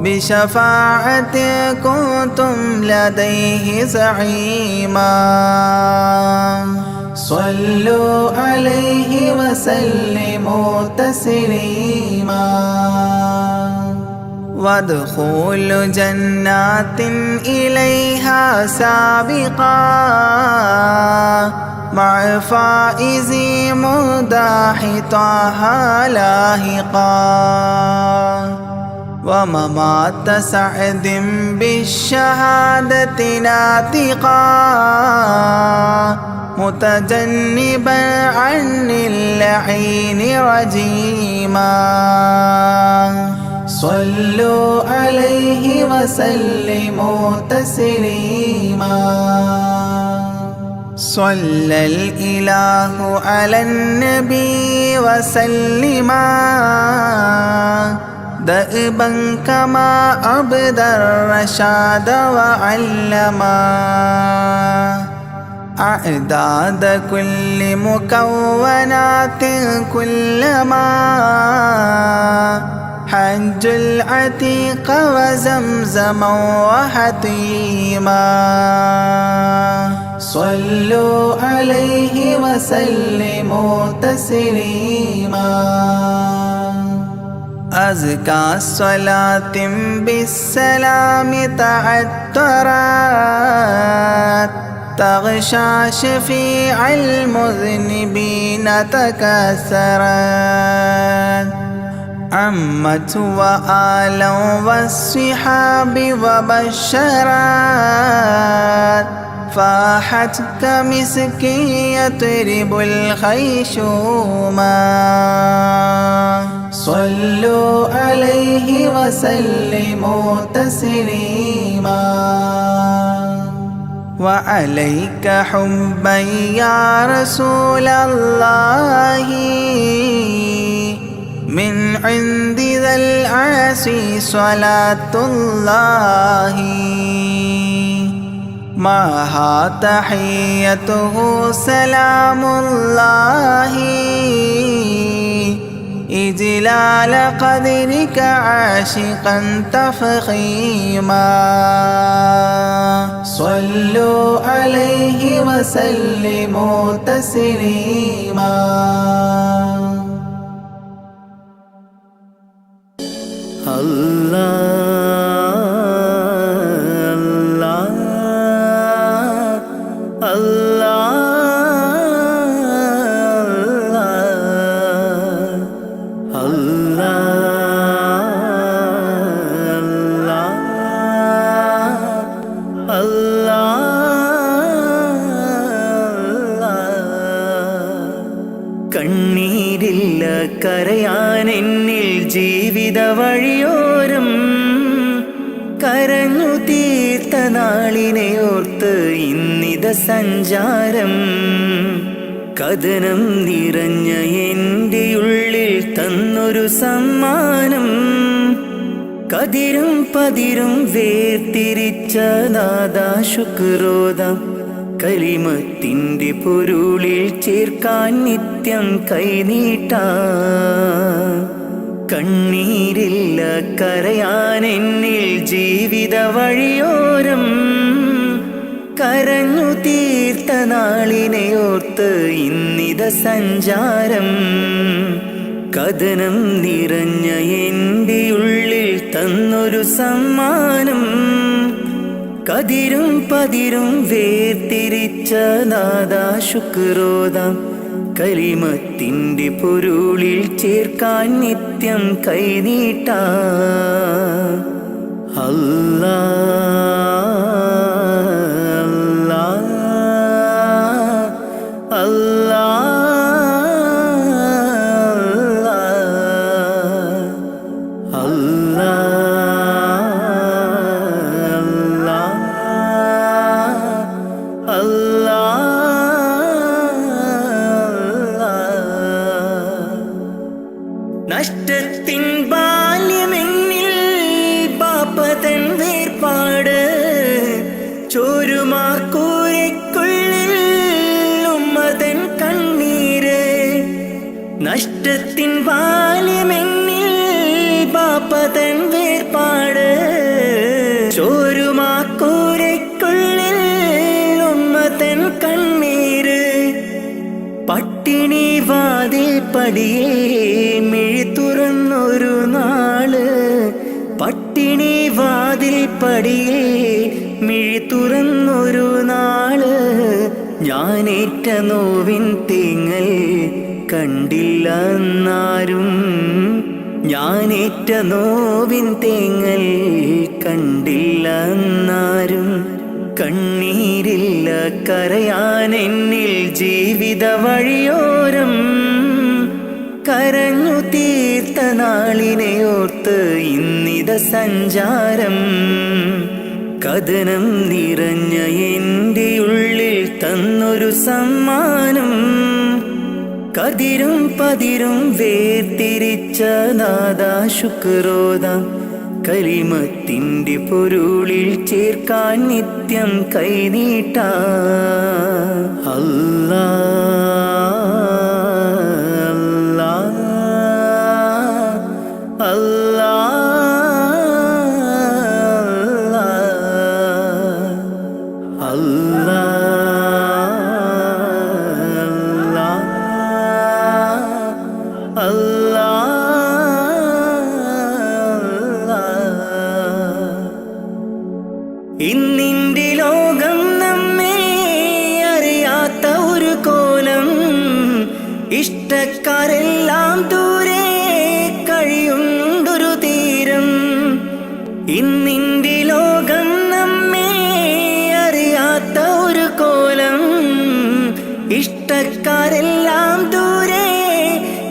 Speaker 3: بشفاعة كنتم لديه زعيما صلوا عليه وسلموا تسليما وادخول جنات إليها سابقا مع فائزي مداح طه لاهقا وممات سعد بالشهادة ناطقا متجنبا عن اللعين رجيما صلوا عليه وسلموا تسليما صلى الإله على النبي وسلما دأبا كما أبدى الرشاد وعلما أعداد كل مكونات كلما حج العتيق وزمزما وحطيما صلوا عليه وسلموا تسليما أزكى الصلاة بالسلام تعترت تغشى شفيع المذنبين تكسرت عمت وآلا والصحاب وبشرت فاحت كمسك يطرب الخيشوما صلوا عليه وسلموا تسليما وعليك حبا يا رسول الله من عند ذا العاصي صلاة الله معها تحيته سلام الله إجلال قدرك عاشقا تفخيما صلوا عليه وسلموا تسليما
Speaker 1: കണ്ണീരില്ല കരയാൻ എന്നിൽ ജീവിത വഴിയോരം കരഞ്ഞു തീർത്ത നാളിനെ ഓർത്ത് ഇന്നിത സഞ്ചാരം കഥനം നിറഞ്ഞ എൻ്റെ ഉള്ളിൽ തന്നൊരു സമ്മാനം കതിരും പതിരും വേർതിരിച്ച നാദാ ശുക്രോദാം കലിമത്തിൻ്റെ പൊരുളിൽ ചേർക്കാൻ നിത്യം കൈനീട്ടാ കണ്ണീരില്ല കരയാൻ എന്നിൽ ജീവിത വഴിയോരം കരഞ്ഞു തീർത്ത നാളിനെ ഓർത്ത് ഇന്നിത സഞ്ചാരം കഥനം നിറഞ്ഞ എൻ്റെ ഉള്ളിൽ തന്നൊരു സമ്മാനം കതിരും പതിരും വേർതിരിച്ച നാദാ ശുക്രോദാം കലിമത്തിൻ്റെ പൊരുളിൽ ചേർക്കാൻ നിത്യം കൈനീട്ടാ അല്ലാ അല്ലാ അല്ലാ നഷ്ടത്തിൻ ബാല്യമെന്നിൽ പാപ്പതൻ വേർപാട് ചോരുമാക്കൂരയ്ക്കുള്ളിൽ ഉമ്മതൻ കണ്ണീര് നഷ്ടത്തിൻ ബാല്യമെന്നിൽ പാപ്പതൻ വേർപാട് ചോരുമാക്കൂരയ്ക്കുള്ളിൽ ഉമ്മതൻ കണ്ണീര് പട്ടിണി വാതിൽ പടിയേ മിഴി തുറന്നൊരു നാള് പട്ടിണി വാതിൽ പടിയേ മിഴി തുറന്നൊരു നാള് ഞാനേറ്റ നോവിൻ തേങ്ങൽ കണ്ടില്ല എന്നാരും ഞാനേറ്റ നോവിൻ തേങ്ങൽ കണ്ടില്ല എന്നാരും കണ്ണീരില്ല കരയാൻ എന്നിൽ ജീവിത വഴിയോരം കരഞ്ഞു തീർത്ത നാളിനെ ഓർത്ത് ഇന്നിത സഞ്ചാരം കഥനം നിറഞ്ഞ എൻ്റെ ഉള്ളിൽ തന്നൊരു സമ്മാനം കതിരും പതിരും വേർതിരിച്ച നാദാ ശുക്രോദാം കലിമത്തിൻ്റെ പൊരുളിൽ ചേർക്കാൻ നിത്യം കൈനീട്ടാ അല്ലാ അല്ലാ അല്ലാ അല്ലാ ഇന്നിൻ്റെ ലോകം നമ്മെ അറിയാത്ത ഒരു കോലം ഇഷ്ടക്കാരെല്ലാം ദൂരെ കഴിയുണ്ടൊരു തീരം ഇന്നിൻ്റെ ലോകം നമ്മെ അറിയാത്ത ഒരു കോലം ഇഷ്ടക്കാരെല്ലാം ദൂരെ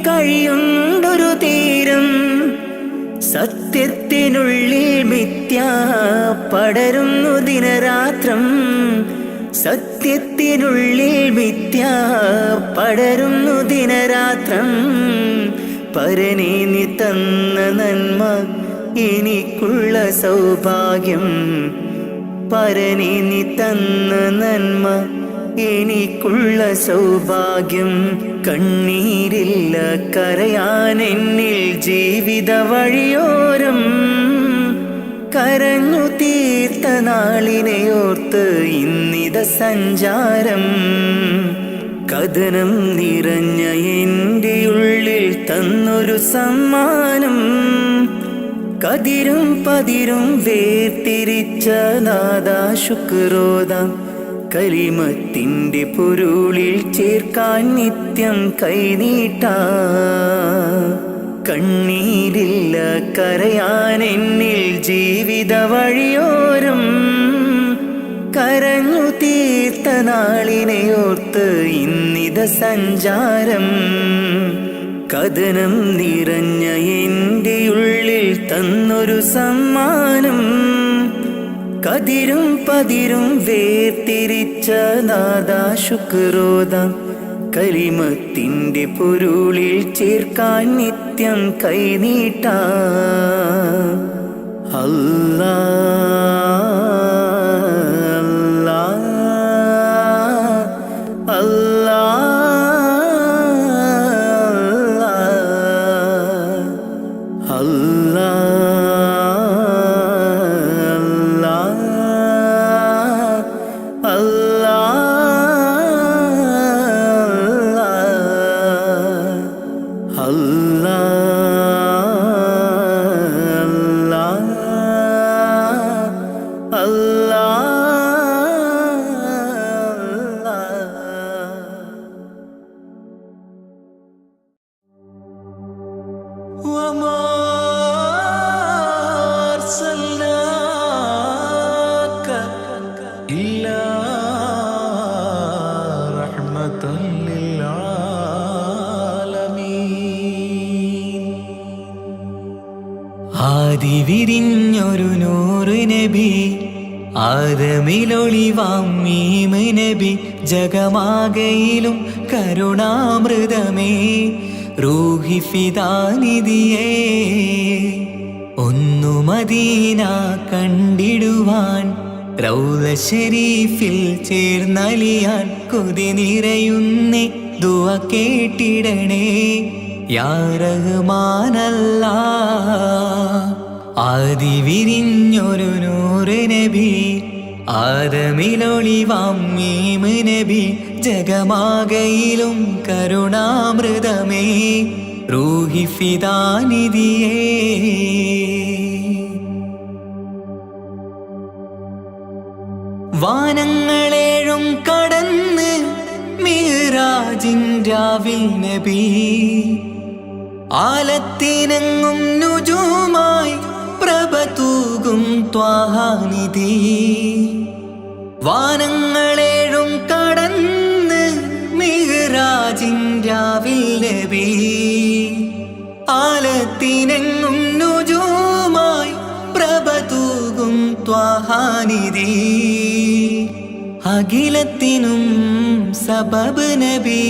Speaker 1: കഴിയുണ്ടൊരു തീരം സത്യത്തിനുള്ളിൽ മിഥ്യ പടരുന്നു ദിനരാത്രം. സത്യത്തിനുള്ളിൽ മിഥ്യ പടരുന്നു ദിനരാത്രം. പരനേ നീ തന്ന നന്മ എനിക്കുള്ള സൗഭാഗ്യം. പരനേ നീ തന്ന നന്മ എനിക്കുള്ള സൗഭാഗ്യം. കണ്ണീരില്ല കരയാൻ എന്നിൽ ജീവിത വഴിയോരം. കരഞ്ഞു തീർത്ത നാളിനെയോർത്ത് ഇന്നിത സഞ്ചാരം. കഥനം നിറഞ്ഞ എൻ്റെ ഉള്ളിൽ തന്നൊരു സമ്മാനം. കതിരും പതിരും വേർതിരിച്ച നാദാ ശുക്രോദാം. കലിമത്തിൻ്റെ പൊരുളിൽ ചേർക്കാൻ നിത്യം കൈനീട്ടാ. കണ്ണീരില്ല കരയാൻ എന്നിൽ ജീവിത വഴിയോരം. കരഞ്ഞു തീർത്ത നാളിനെയോർത്ത് ഇന്നിത സഞ്ചാരം. കഥനം നിറഞ്ഞ എൻ്റെ ഉള്ളിൽ തന്നൊരു സമ്മാനം. കതിരും പതിരും വേർതിരിച്ച നാദാ ശുക്രോദാം. കലിമത്തിൻ്റെ പൊരുളിൽ ചേർക്കാൻ നിത്യം കൈനീട്ടാ. അല്ലാ അല്ലാ അല്ലാ
Speaker 2: ആദിവിരിഞ്ഞൊരു നൂറ് നബി, ആദമിലൊളിവാം മീമ് നബി, ജഗമാകയിലും കരുണാമൃതമേ റൂഹി ഫിദാനിധിയേ. ഒന്നു മദീന കണ്ടിടുവാൻ റൗള ശരീഫിൽ ചേർന്നലിയാൻ കൊതി നിറയുന്നേ ദുആ കേട്ടിടണേ യാ റഹ്മാനല്ലാഹ്. ആദിവിരിഞ്ഞൊരു നൂറ് നബി, ആദമിലൊളിവാം മീമ് നബി, ജഗമാകയിലും കരുണാമൃതമേ റൂഹി ഫിദാനിധിയേ. വാനങ്ങളേഴും കടന്ന് മിഹ്റാജിൻ രാവിൽ നബി, ആലത്തിനെങ്ങും നുജൂമായി പ്രഭ തൂകും ത്വാഹാനിധി. വാനങ്ങളേഴും കടന്ന് മിഹ്റാജിൻ രാവിൽ നബി, ആലത്തിനെങ്ങും നുജൂമായി പ്രഭ തൂകും ത്വാഹാനിധി. അഖിലത്തിനും സബബ് നബി,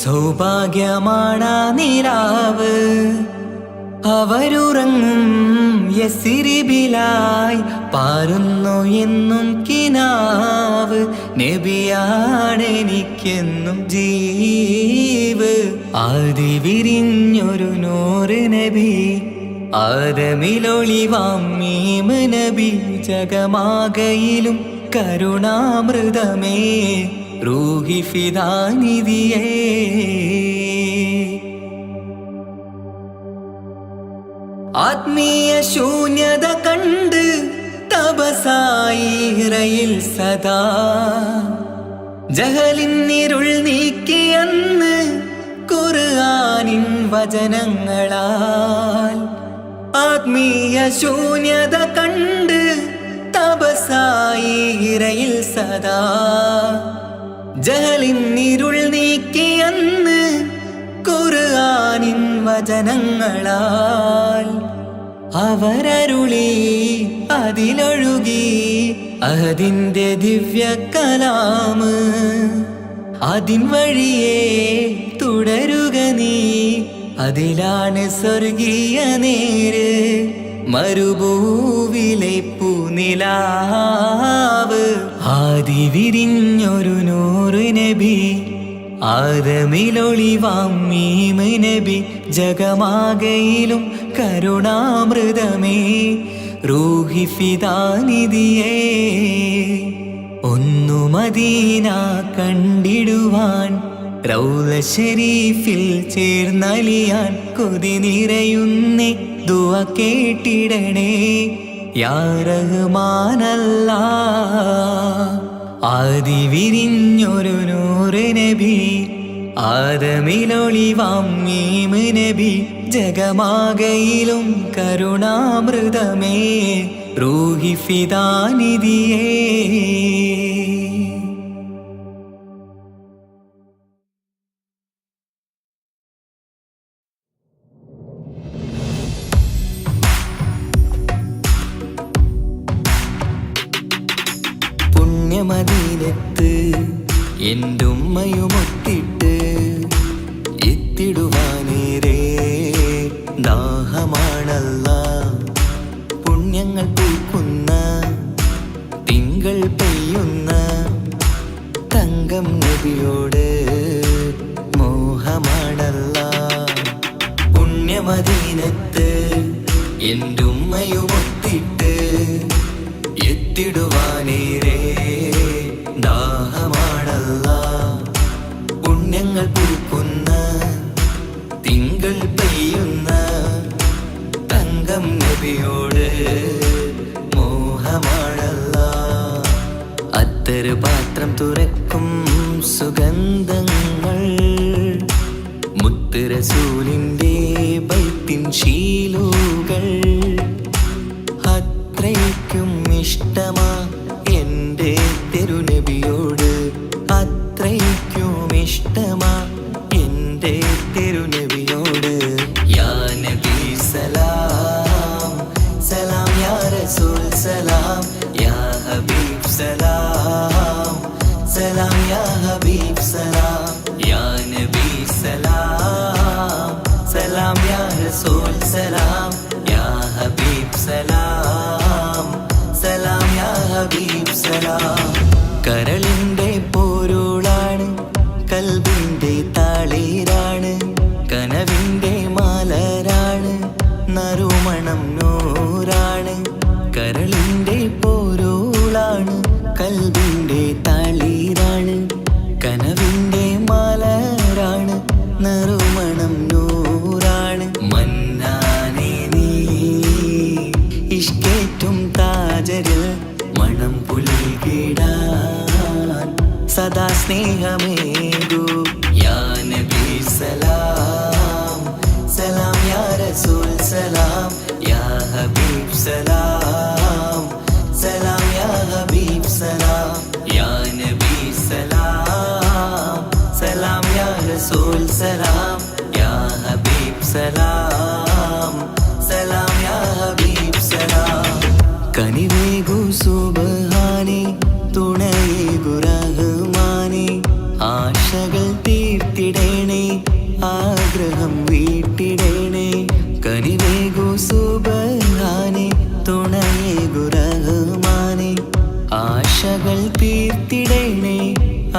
Speaker 2: സൗഭാഗ്യമാണാ നിലാവ്. അവരുറങ്ങും യസ്രിബിലായി പാരുന്നു എന്നും കിനാവ്. നബിയാണെനിക്കെന്നും ജീവ്. ആദിവിരിഞ്ഞൊരു നൂറ് നബി, ആദമിലൊളിവാം മീമ് നബി, ജഗമാകയിലും കരുണാമൃതമേ റൂഹി ഫിദാനിധിയേ. ആത്മീയ ശൂന്യത കണ്ട് തപസായി ഇറയിൽ സദാ, ജഹലിന്നിരുൾ നീക്കിയെന്ന് ഖുർആനിൻ വചനങ്ങളാൽ. ആത്മീയ ശൂന്യത കണ്ട് തപസായി ഇറയിൽ സദാ, ജഹലിന്നിരുൾ നീക്കിയെന്ന് ഖുർആനിൻ വചനങ്ങളാൽ. അവരരുളി അതിലൊഴുകി അഹദിന്റെ ദിവ്യ കലാമ്. അതിൻ വഴിയേ തുടരുക നീ, അതിലാണ് സ്വർഗീയ നേര്. മരുഭൂവിലെ പൂനിലാവ് ആദി വിരിഞ്ഞൊരു നൂറ് നബി, ആദമിലൊളിവാം മീമ് നബി. ജഗമാകയിലും കരുണാമൃതമേ റൂഹി ഫിദാനിധിയേ. ഒന്നു മദീന കണ്ടിടുവാൻ റൗള ശരീഫിൽ ചേർന്നലിയാൻ കൊതി നിറയുന്നേ ദുആ കേട്ടിടണേ യാ റഹ്മാനല്ലാഹ്. ആദി വിരിഞ്ഞൊരു നൂറ് നബി, ആദമിലൊളിവാം മീമ് നബി. ജഗമാകയിലും കരുണാമൃതമേ റൂഹി ഫിദാനിധിയേ. പുണ്യമദീനത്ത് എൻ്റെ ഉമ്മയുമൊത്തിട്ട് എത്തിടുവാനേരേ ദാഹമാണല്ലാ. പുണ്യങ്ങൾ പൂക്കുന്ന തിങ്കൾ പെയ്യുന്ന തങ്കം നബിയോട് മോഹമാണല്ലാ. പുണ്യമദീനത്ത് എൻ്റെ ഉമ്മയുമൊത്തിട്ട് എത്തിടുവാനേരേ ദാഹമാണല്ലാ. പുണ്യങ്ങൾ പൂക്കുന്ന തിങ്കൾ പെയ്യുന്ന തങ്കം നബിയോട് മോഹമാണല്ലാ. അത്തറ് പാത്രം തുറക്കും സുഗന്ധങ്ങൾ മുത്ത് റസൂലിൻ്റെ ബൈത്തിൻ ശീലുകൾ. അത്രയ്ക്കും ഇഷ്ടമാ എൻ്റെ തിരുനബിയോട്, അത്രയ്ക്കും ഇഷ്ടമാ എൻ്റെ തിരുനബിയോട്. യാ നബി സലാം സലാം, യാ റസൂൽ സലാം, യാ ഹബീബ് സലാം സലാം, യാ ഹബീബ് സലാം. യാ നബി സലാം സലാം, യാ റസൂൽ സലാം, യാ ഹബീബ് സലാം സലാം, യാ ഹബീബ് സലാം. കരളിൻ്റെ പോരുളാണ്, കൽബിൻ്റെ താളീരാണ്, കനവിൻ്റെ മാലരാണ്, നറുമണം നൂറാണ്. കരളിൻ്റെ പോരുളാണ്, കൽബിൻ്റെ താളീരാണ്, കനവിൻ്റെ മാലരാണ്, നറുമണം നൂറാണ്. മന്നാനേ നീ ഇഷ്കേറ്റും താജരിൽ മണം പുൽകിടാൻ സദാ സ്നേഹമേകൂ. യാ നബി സലാം സലാം, യാ റസൂൽ സലാം, യാ ഹബീബ് സലാം സലാം, യാ ഹബീബ് സലാം. യാ നബി സലാം സലാം, യാ റസൂൽ സലാം, യാ ഹബീബ് സലാം സലാം, യാ ഹബീബ് സലാം. കനിവേകു സുബ്ഹാനേ, തുണയേകു റഹ്മാനേ. ആശകൾ തീർത്തിടേണേ, ആഗ്രഹം വീട്ടിടേണേ. കനിവേകു സുബ്ഹാനേ, തുണയേകു റഹ്മാനേ. ആശകൾ തീർത്തിടേണേ,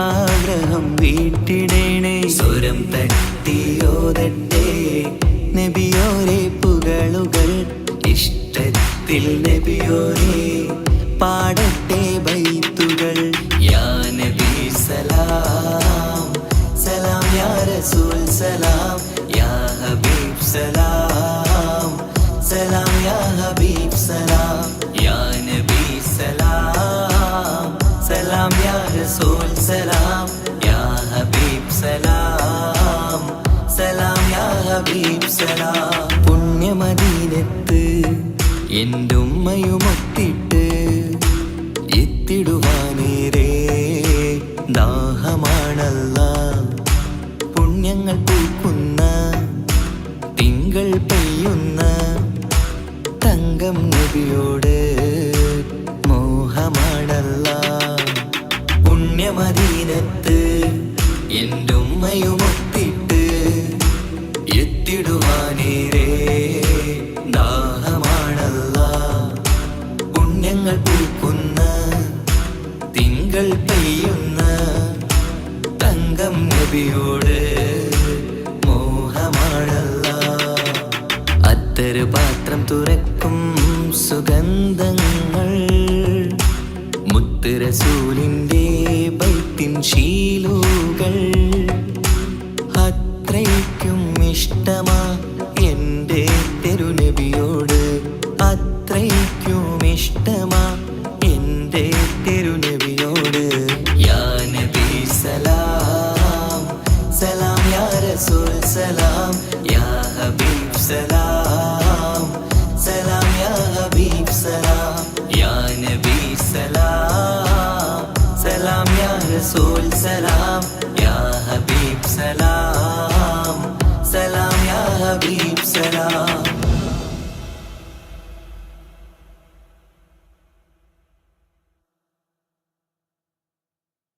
Speaker 2: ആഗ്രഹം വീട്ടിടേണേ. സ്വരം തട്ടിയോതട്ടെ നബിയോരെ പുകളുകൾ, ഇഷ്ടത്തിൽ നബിയോരെ പാടട്ടെ ബൈത്തുകൾ. യാ നബി സലാം സലാം, യാ റസൂൽ സലാം, യാ ഹബീബ് സലാം സലാം, യാ ഹബീബ് സലാം. യാ നബി സലാം സലാം, യാ റസൂൽ സലാം, യാ ഹബീബ് സലാം സലാം, യാ ഹബീബ് സലാം. പുണ്യമദീനത്ത് എൻ്റെ ഉമ്മയുമൊത്തിട്ട് എത്തിടുവാനേരേ ദാഹമാണല്ലാ. പുണ്യങ്ങൾ പൂക്കുന്ന തിങ്കൾ പെയ്യുന്ന തങ്കം നബിയോട് മോഹമാണല്ല. പുണ്യമദീനത്ത് എൻ്റെ ഉമ്മയുമൊത്തിട്ട് എത്തിടുവാനേരേ ദാഹമാണല്ല. പുണ്യങ്ങൾ പൂക്കുന്ന തിങ്കൾ പെയ്യുന്ന തങ്കം നബിയോട് മോഹമാണല്ല. അത്തറ് പാത്രം തുറക്കും സുഗന്ധങ്ങൾ മുത്ത് റസൂലിൻ്റെ ബൈത്തിൻ ശീലുകൾ. അത്രയ്ക്കും ഇഷ്ടമാ എൻ്റെ തിരുനബിയോട്, അത്രയ്ക്കും ഇഷ്ടമാ എൻ്റെ തിരുനബിയോട്. യാ നബി സലാം സലാം യാ റസൂൽ സലാം യാ ഹബീബ് സലാം സലാം യാ ഹബീബ് സലാം യാ നബി സലാം സലാം യാ റസൂൽ സലാം യാ ഹബീബ് സലാം സലാം യാ ഹബീബ് സലാം.